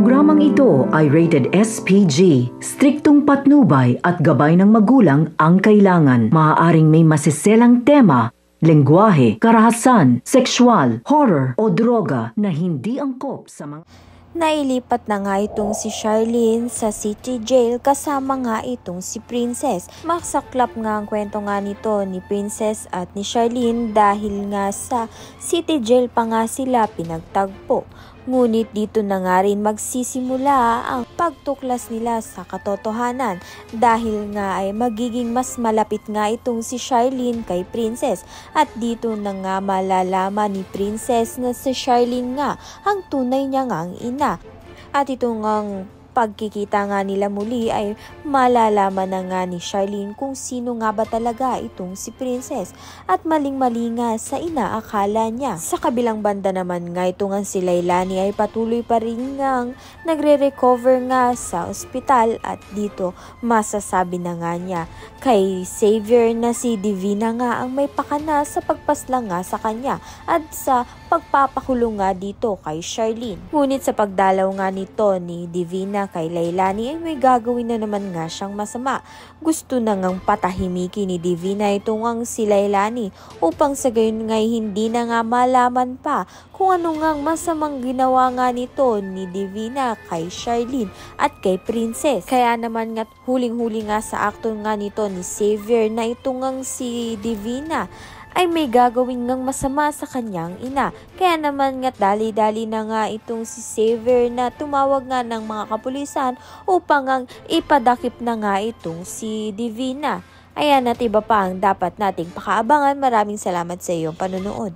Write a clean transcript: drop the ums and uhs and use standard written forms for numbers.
programang ito ay rated SPG. Striktong patnubay at gabay ng magulang ang kailangan. Maaaring may masiselang tema, lengguwahe, karahasan, sexual, horror o droga na hindi angkop sa mga... Nailipat na nga itong si Charlene sa City Jail kasama nga itong si Princess. Masaklap nga ang kwento nga nito ni Princess at ni Charlene dahil nga sa City Jail pa nga sila pinagtagpo. Ngunit dito na nga rin magsisimula ang pagtuklas nila sa katotohanan dahil nga ay magiging mas malapit nga itong si Charlene kay Princess at dito na nga malalaman ni Princess na si Charlene nga ang tunay niya ngang ina. At ito ngang pagkikita nga nila muli ay malalaman na nga ni Charlene kung sino nga ba talaga itong si Princess at maling-mali nga sa inaakala niya. Sa kabilang banda naman nga ito nga si Lailani ay patuloy pa rin ngang nagre-recover nga sa ospital at dito masasabi na nga niya kay Xavier na si Divina nga ang may pakana sa pagpaslang nga sa kanya at sa pagpapakulong nga dito kay Charlene. Ngunit sa pagdalaw nga nito ni Divina kay Lailani ay may gagawin na naman nga siyang masama. Gusto na ngang patahimiki ni Divina itong ang si Lailani upang sa gayon nga hindi na nga malaman pa kung ano ngang masamang ginawa nga nito ni Divina kay Charlene at kay Princess. Kaya naman nga huling-huli nga sa akto nga nito ni Xavier na itong ang si Divina ay may gagawin ngang masama sa kanyang ina. Kaya naman nga dali-dali na nga itong si Xavier na tumawag nga ng mga kapulisan upang ang ipadakip na nga itong si Divina. Ayan at iba pa ang dapat nating pakaabangan. Maraming salamat sa iyong panonood.